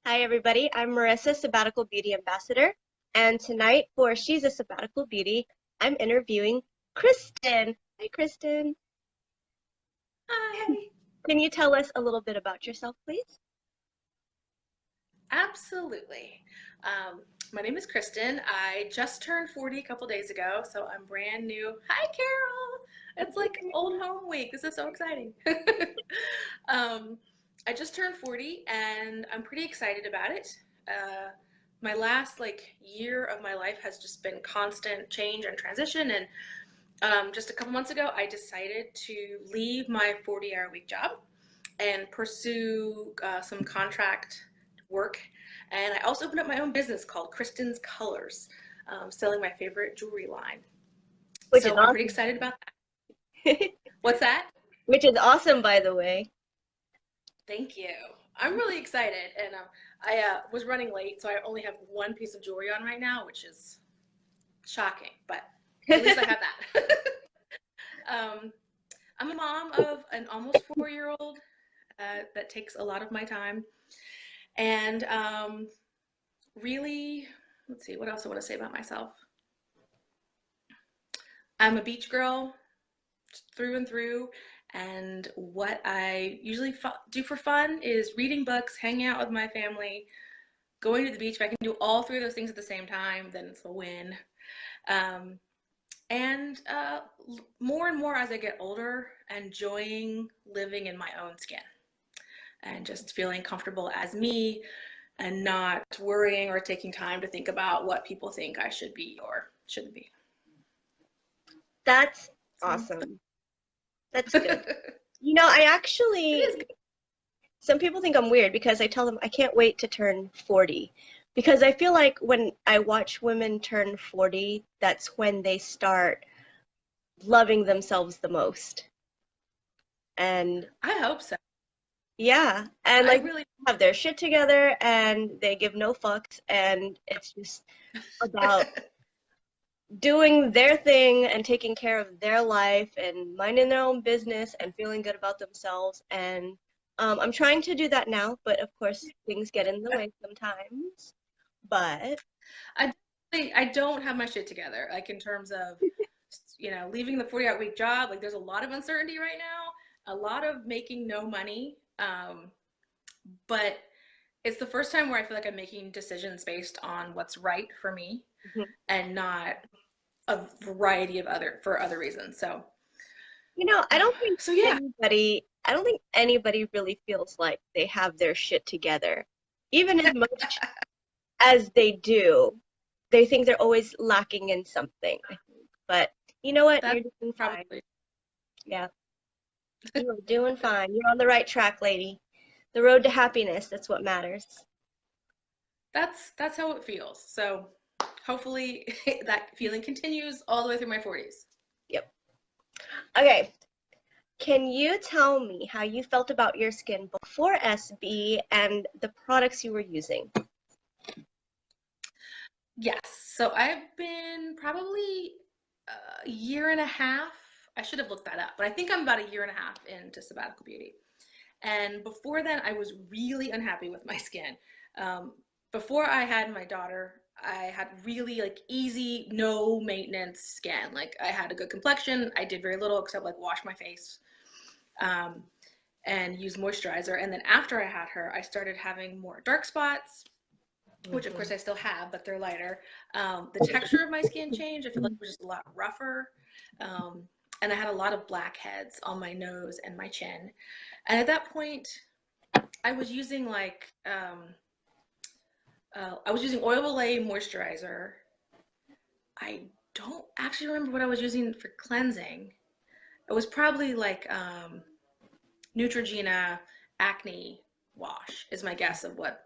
Hi, everybody. I'm Marissa, Sabbatical Beauty Ambassador. And tonight, for She's a Sabbatical Beauty, I'm interviewing Cristin. Hi, Cristin. Hi. Can you tell us a little bit about yourself, please? Absolutely. Um, my name is Kristen. I just turned 40 a couple days ago, so I'm brand new. Hi, Carol. It's like old home week. This is so exciting. um, I just turned 40 and I'm pretty excited about it. Uh, my last year of my life has just been constant change and transition, and just a couple months ago, I decided to leave my 40-hour week job and pursue some contract work. And I also opened up my own business called Cristin's Colors, selling my favorite jewelry line. Which is So I'm pretty awesome. excited about that. What's that? Which is awesome, by the way. Thank you. I'm really excited. And I was running late, so I only have one piece of jewelry on right now, which is shocking, but at least I have that. um, I'm a mom of an almost 4-year-old that takes a lot of my time. And really, let's see, what else I want to say about myself. I'm a beach girl through and through. And what I usually do for fun is reading books, hanging out with my family, going to the beach. If I can do all three of those things at the same time, then it's a win. Um, and more and more as I get older, enjoying living in my own skin and just feeling comfortable as me and not worrying or taking time to think about what people think I should be or shouldn't be. That's So awesome. That's good. You know, I it actually, is good. some people think I'm weird because I tell them I can't wait to turn 40. Because I feel like when I watch women turn 40, that's when they start loving themselves the most. And I hope so. yeah, and I like really, have their shit together and they give no fucks and it's just about doing their thing and taking care of their life and minding their own business and feeling good about themselves. And I'm trying to do that now, but of course things get in the way sometimes. But I I don't have my shit together. Like in terms of, leaving the 40-hour week job. Like there's a lot of uncertainty right now, a lot of making no money. But it's the first time where I feel like I'm making decisions based on what's right for me and not a variety of other reasons. So, you know, so yeah, I don't think anybody really feels like they have their shit together. Even as much as they do, they think they're always lacking in something, I think. But you know what? You're that's doing fine. probably Yeah, you are doing fine. You're on the right track, lady. The road to happiness, that's what matters. that's how it feels. So hopefully that feeling continues all the way through my 40s. Yep. Okay. Can you tell me how you felt about your skin before SB and the products you were using? Yes. So I've been probably a year and a half. I should have looked that up, but I think I'm about a year and a half into sabbatical beauty. And before then, I was really unhappy with my skin. Um, Before I had my daughter, I had really easy, no maintenance skin. Like I had a good complexion. I did very little except wash my face um, and use moisturizer. And then after I had her, I started having more dark spots, which of course Mhm. I still have, but they're lighter. The texture of my skin changed. I feel like it was just a lot rougher. Um, and I had a lot of blackheads on my nose and my chin. And at that point, I was using I was using Oil Olay moisturizer. I don't actually remember what I was using for cleansing. It was probably Neutrogena acne wash is my guess of what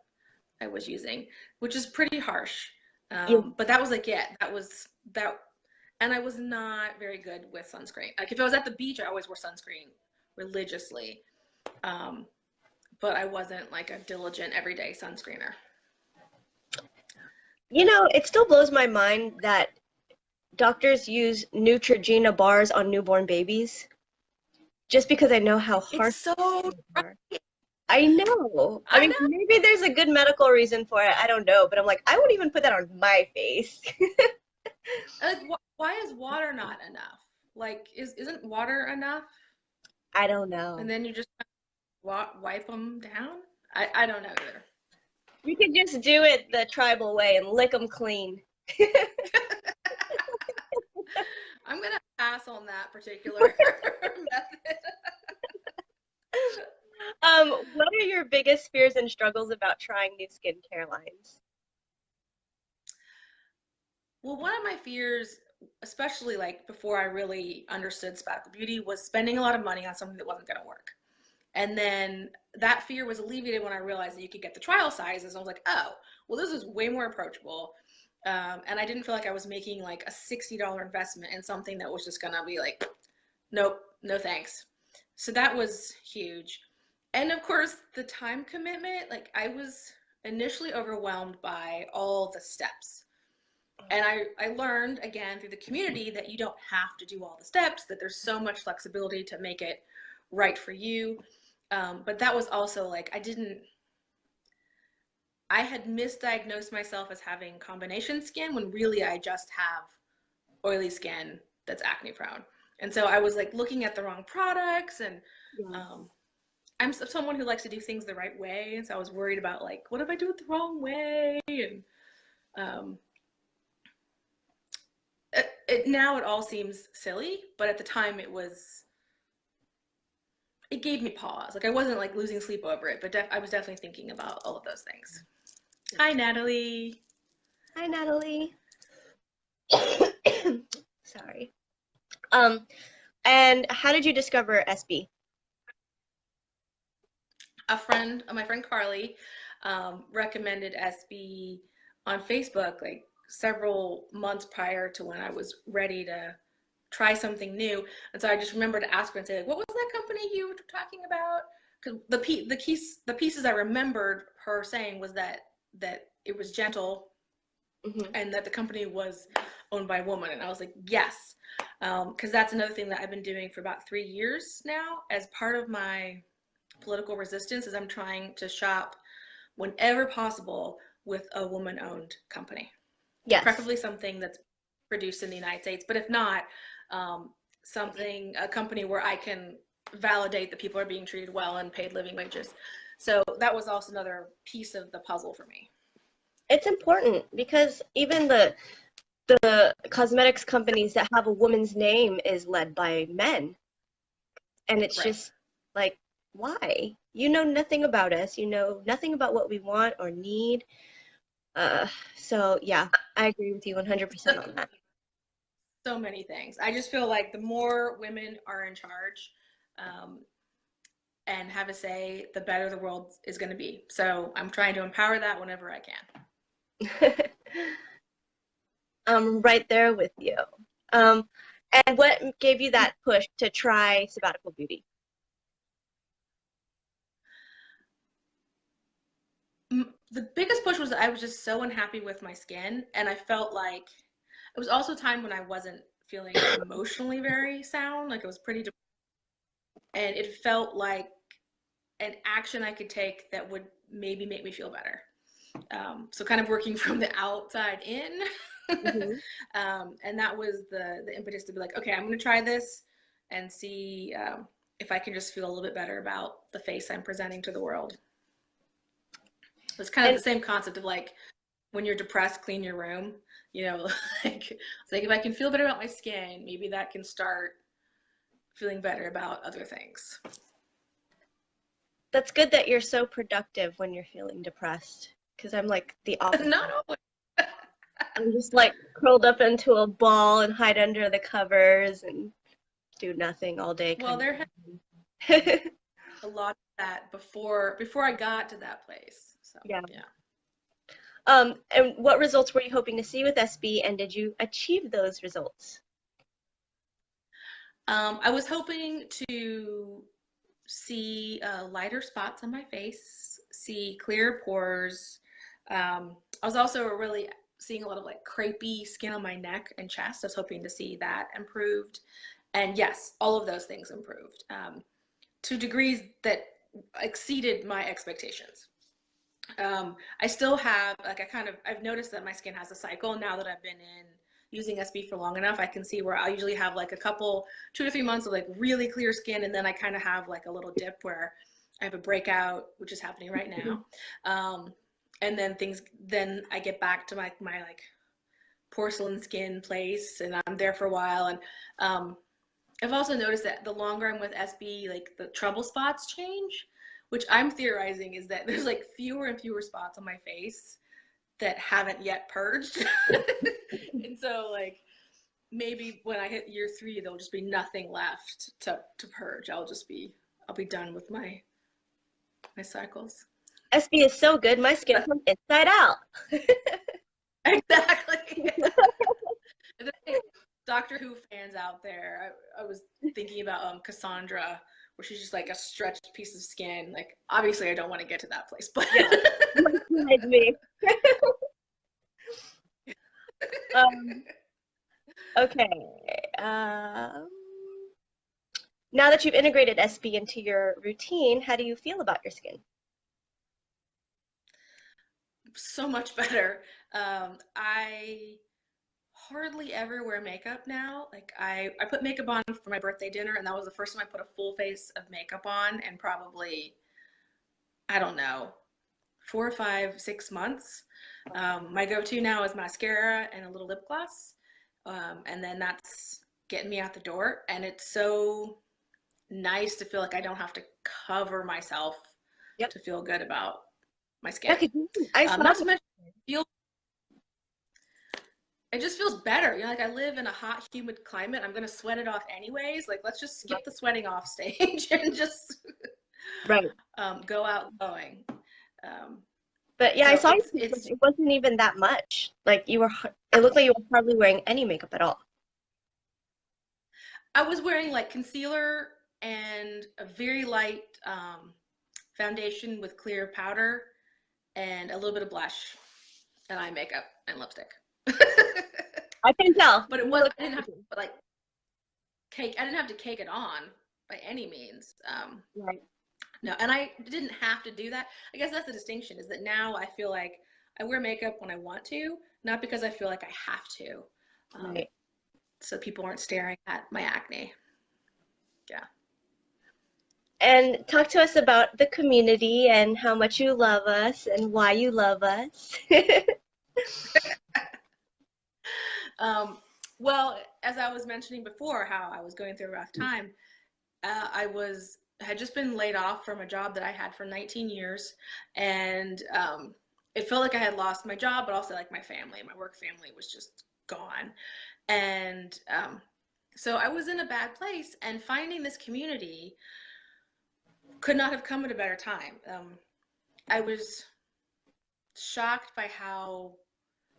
I was using, which is pretty harsh. Yeah. But that was that was that. And I was not very good with sunscreen. Like if I was at the beach, I always wore sunscreen religiously. Um, but I wasn't like a diligent everyday sunscreener. You know, it still blows my mind that doctors use Neutrogena bars on newborn babies just because I know how It's harsh so they dry. are. I know. I I mean, know. maybe there's a good medical reason for it. I don't know, but I'm like, I wouldn't even put that on my face. Like, why is water not enough? Like, isn't water enough? I don't And know. then you just wipe them down? I don't know either. You could just do it the tribal way and lick them clean. I'm gonna pass on that particular method. What are your biggest fears and struggles about trying new skincare lines? Well, one of my fears, especially like before I really understood Sabbatical Beauty, was spending a lot of money on something that wasn't gonna work. And then that fear was alleviated when I realized that you could get the trial sizes. I was like, oh, well, this is way more approachable. And I didn't feel like I was making like a $60 investment in something that was just gonna be like, nope, no thanks. So that was huge. And of course, the time commitment, like I was initially overwhelmed by all the steps. And I learned again through the community that you don't have to do all the steps, that there's so much flexibility to make it right for you. But that was also like, I had misdiagnosed myself as having combination skin when really I just have oily skin that's acne prone. And so I was like looking at the wrong products, and Yeah. I'm someone who likes to do things the right way. And so I was worried about like, what if I do it the wrong way? And um, now it all seems silly, but at the time it gave me pause. Like I wasn't like losing sleep over it, but I was definitely thinking about all of those things. Hi, Natalie. Hi, Natalie. Sorry. And how did you discover SB? My friend Carly, recommended SB on Facebook like several months prior to when I was ready to try something new. And so I just remember to ask her and say, like, what was that company you were talking about? Because the pieces I remembered her saying was that it was gentle Hmm. and that the company was owned by a woman. And I was like, yes, because that's another thing that I've been doing for about 3 years now as part of my political resistance is I'm trying to shop whenever possible with a woman-owned company, Yes. preferably something that's produced in the United States. But if not, a company where I can validate that people are being treated well and paid living wages. So that was also another piece of the puzzle for me. It's important because even the cosmetics companies that have a woman's name is led by men. And it's Right. just like, why? You know nothing about us. You know nothing about what we want or need. So yeah, I agree with you 100% on that. So many things. I just feel like the more women are in charge, um, and have a say, the better the world is going to be. So I'm trying to empower that whenever I can. I'm right there with you. Um, and what gave you that push to try Sabbatical Beauty? The biggest push was that I was just so unhappy with my skin, and I felt like it was also a time when I wasn't feeling emotionally very sound. Like it was pretty, and it felt like an action I could take that would maybe make me feel better. So kind of working from the outside in. Hmm. And that was the impetus to be like, okay, I'm going to try this and see if I can just feel a little bit better about the face I'm presenting to the world. It's kind of And the same concept of like when you're depressed, clean your room. You know, like it's like if I can feel better about my skin, maybe that can start feeling better about other things. that's good that you're so productive when you're feeling depressed, because I'm like the Not opposite. always. I'm just like curled up into a ball and hide under the covers and do nothing all day Well, kind there has of thing. a lot of that before I got to that place. So Yeah. yeah. And what results were you hoping to see with SB, and did you achieve those results? I was hoping to see lighter spots on my face, see clear pores. I was also really seeing a lot of like crepey skin on my neck and chest. I was hoping to see that improved. And yes, all of those things improved to degrees that exceeded my expectations. I still have, like, I've noticed that my skin has a cycle now that I've been in using SB for long enough. I can see where I usually have like a couple, 2 to 3 months of like really clear skin. And then I kind of have like a little dip where I have a breakout, which is happening right now. And then I get back to my like porcelain skin place, and I'm there for a while. And I've also noticed that the longer I'm with SB, like the trouble spots change, which I'm theorizing is that there's like fewer and fewer spots on my face that haven't yet purged. And so like maybe when I hit year 3, there'll just be nothing left to purge. I'll be done with my cycles. SB is so good, my skin from inside out. Exactly. Doctor Who fans out there, I was thinking about Cassandra, where she's just like a stretched piece of skin. Like, obviously I don't want to get to that place, but yeah, like me. Okay. Now that you've integrated SB into your routine, how do you feel about your skin? So much better. I hardly ever wear makeup now. Like I put makeup on for my birthday dinner, and that was the first time I put a full face of makeup on in probably, I don't know, 4 or 5, 6 months. My go-to now is mascara and a little lip gloss. And then that's getting me out the door. And it's so nice to feel like I don't have to cover myself Yep. to feel good about my skin. I Not to mention, it just feels better. You know, like I live in a hot, humid climate. I'm gonna sweat it off anyways. Like, let's just skip the sweating off stage and just go out glowing. But yeah, so I saw it wasn't even that much. Like it looked like you were hardly wearing any makeup at all. I was wearing like concealer and a very light foundation with clear powder and a little bit of blush and eye makeup and lipstick. I can tell. But it was, I didn't have to like I didn't have to cake it on by any means. Right. No, and I didn't have to do that. I guess that's the distinction, is that now I feel like I wear makeup when I want to, not because I feel like I have to. Right. So people aren't staring at my acne. Yeah. And talk to us about the community and how much you love us and why you love us. Well, as I was mentioning before, how I was going through a rough time, I had just been laid off from a job that I had for 19 years. And it felt like I had lost my job, but also like my family, my work family was just gone. And so I was in a bad place, and finding this community could not have come at a better time. I was shocked by how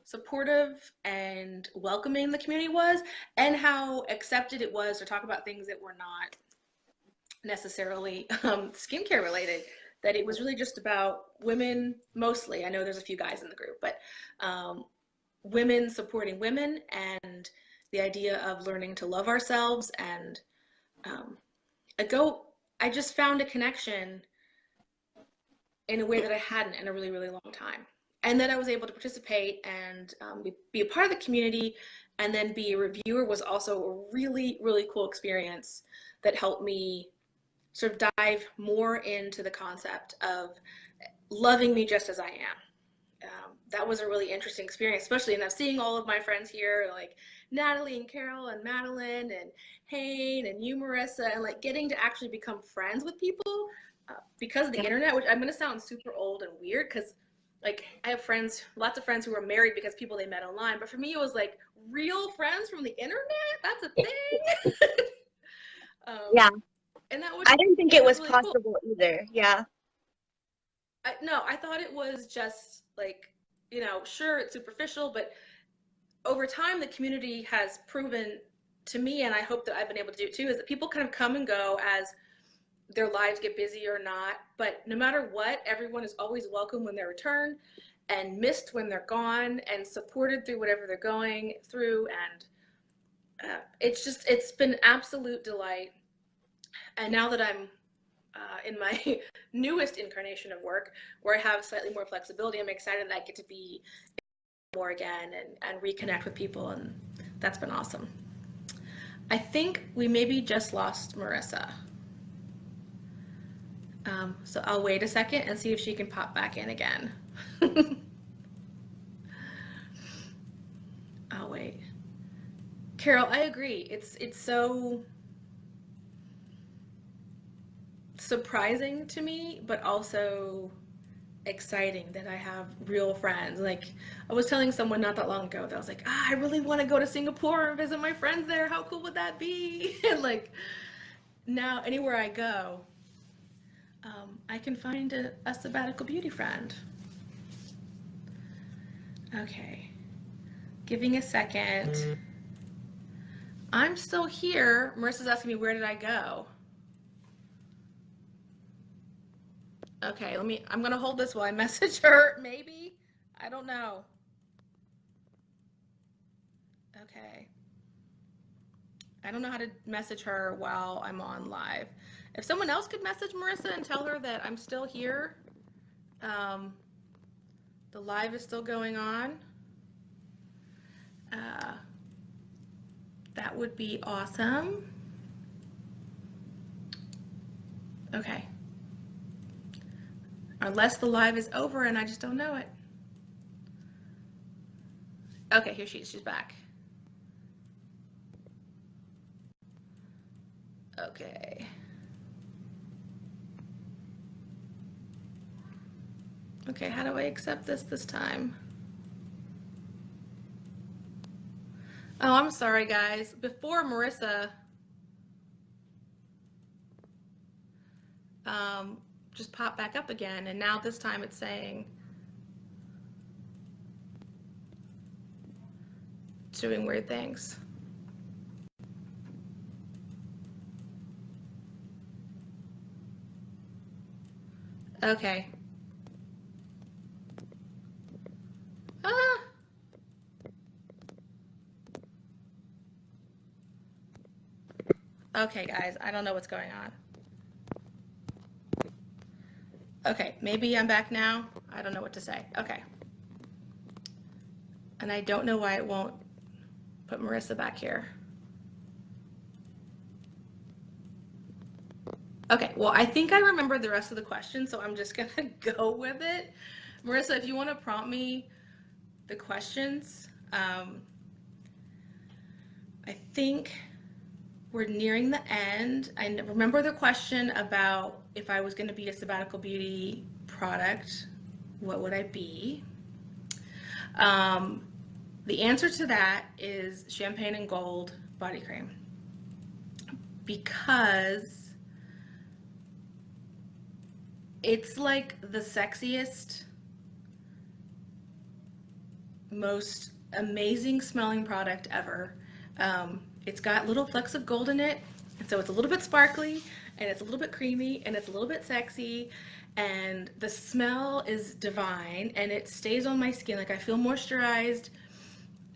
supportive and welcoming the community was, and how accepted it was to talk about things that were not necessarily skincare related, that it was really just about women mostly. I know there's a few guys in the group, but women supporting women, and the idea of learning to love ourselves. And I just found a connection in a way that I hadn't in a really, really long time. And then I was able to participate and be a part of the community, and then be a reviewer was also a really, really cool experience that helped me sort of dive more into the concept of loving me just as I am. That was a really interesting experience, especially, and I'm seeing all of my friends here, like Natalie and Carol and Madeline and Hayne and you, Marissa, and like getting to actually become friends with people because of the internet, which I'm going to sound super old and weird, because like I have friends, lots of friends who were married because people they met online, but for me it was like real friends from the internet. That's a thing. Yeah. And I didn't think it was really possible cool. either. Yeah. No, I thought it was just like, you know, sure, it's superficial, but over time the community has proven to me, and I hope that I've been able to do it too, is that people kind of come and go as their lives get busy or not, but no matter what, everyone is always welcome when they return, and missed when they're gone, and supported through whatever they're going through. And it's been absolute delight. And now that I'm in my newest incarnation of work, where I have slightly more flexibility. I'm excited that I get to be more again and reconnect with people, and that's been awesome. I think we maybe just lost Marissa. So I'll wait a second and see if she can pop back in again. I'll wait. Carol, I agree. It's so surprising to me, but also exciting that I have real friends. Like, I was telling someone not that long ago that I was like, I really want to go to Singapore and visit my friends there. How cool would that be? And like, now anywhere I go, I can find a sabbatical beauty friend. Okay, giving a second. I'm still here. Marissa's asking me, where did I go? Okay, I'm gonna hold this while I message her, maybe? I don't know. Okay. I don't know how to message her while I'm on live. If someone else could message Marissa and tell her that I'm still here, the live is still going on, that would be awesome. Okay. Unless the live is over and I just don't know it. Okay, here she is. She's back. Okay. Okay, how do I accept this time? Oh, I'm sorry, guys. Before Marissa just popped back up again, and now this time it's saying it's doing weird things. Okay. Ah. Okay, guys, I don't know what's going on. Okay, maybe I'm back now. I don't know what to say. Okay. And I don't know why it won't put Marissa back here. Okay, well, I think I remember the rest of the question, so I'm just gonna go with it. Marissa, if you want to prompt me the questions, I think we're nearing the end. I remember the question about if I was going to be a sabbatical beauty product, what would I be? The answer to that is Champagne and Gold body cream, because it's like the sexiest, most amazing smelling product ever. It's got little flecks of gold in it, and so it's a little bit sparkly, and it's a little bit creamy, and it's a little bit sexy, and the smell is divine, and it stays on my skin. Like, I feel moisturized,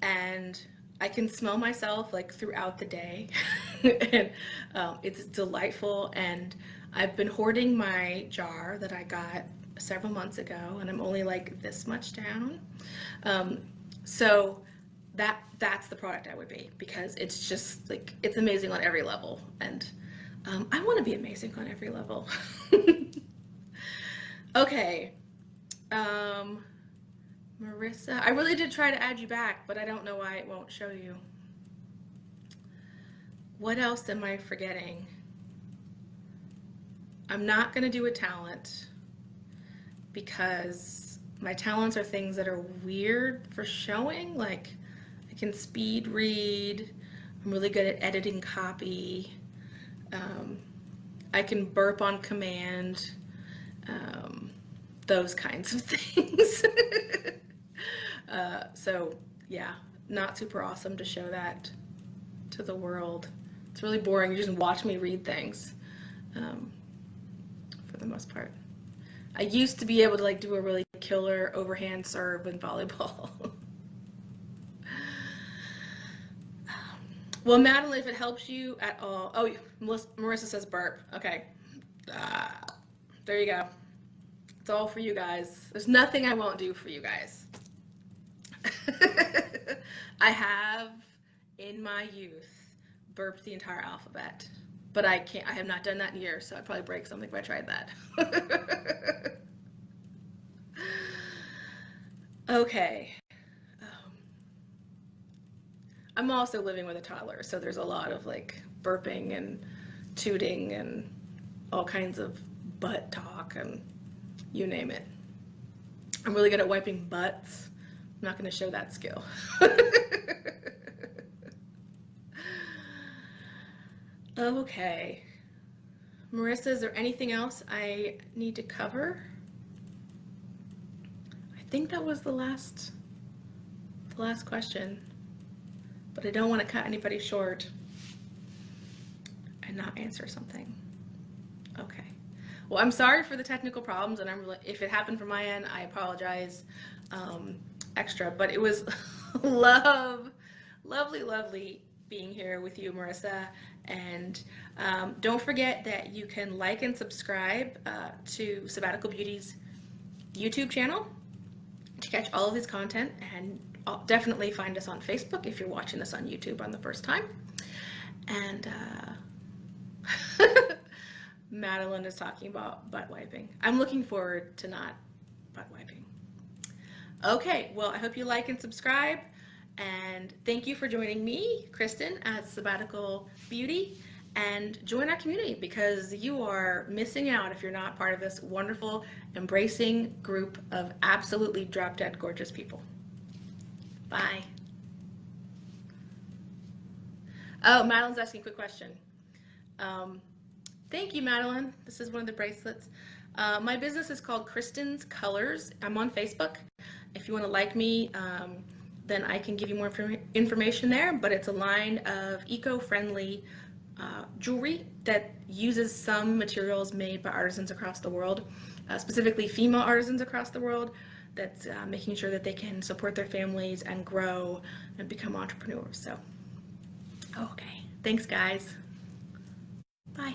and I can smell myself like throughout the day. And it's delightful, and I've been hoarding my jar that I got several months ago, and I'm only like this much down. So that's the product I would be, because it's just like, it's amazing on every level, and I want to be amazing on every level. Okay, Marissa, I really did try to add you back, but I don't know why it won't show you. What else am I forgetting? I'm not going to do a talent, because my talents are things that are weird for showing. Like, I can speed read. I'm really good at editing copy. I can burp on command. Those kinds of things. So yeah, not super awesome to show that to the world. It's really boring. You just watch me read things, for the most part. I used to be able to like do a really killer overhand serve in volleyball. Well, Madeline, if it helps you at all. Oh, Marissa says burp. Okay. There you go. It's all for you guys. There's nothing I won't do for you guys. I have, in my youth, burped the entire alphabet. But I have not done that in years, so I'd probably break something if I tried that. Okay. I'm also living with a toddler, so there's a lot of like burping and tooting and all kinds of butt talk and you name it. I'm really good at wiping butts. I'm not going to show that skill. Okay. Marissa, is there anything else I need to cover? I think that was the last question, but I don't want to cut anybody short and not answer something. Okay. Well, I'm sorry for the technical problems, and if it happened from my end, I apologize extra, but it was lovely being here with you, Marissa. And don't forget that you can like and subscribe to Sabbatical Beauty's YouTube channel to catch all of this content, and definitely find us on Facebook if you're watching this on YouTube on the first time. And Madeline is talking about butt wiping. I'm looking forward to not butt wiping. Okay, well, I hope you like and subscribe, and thank you for joining me, Cristin, at Sabbatical Beauty, and join our community, because you are missing out if you're not part of this wonderful, embracing group of absolutely drop-dead gorgeous people. Bye. Oh, Madeline's asking a quick question. Thank you, Madeline. This is one of the bracelets. My business is called Cristin's Colors. I'm on Facebook. If you want to like me, then I can give you more information there, but it's a line of eco-friendly jewelry that uses some materials made by artisans across the world, specifically female artisans across the world, that's making sure that they can support their families and grow and become entrepreneurs. So, okay. Thanks, guys. Bye.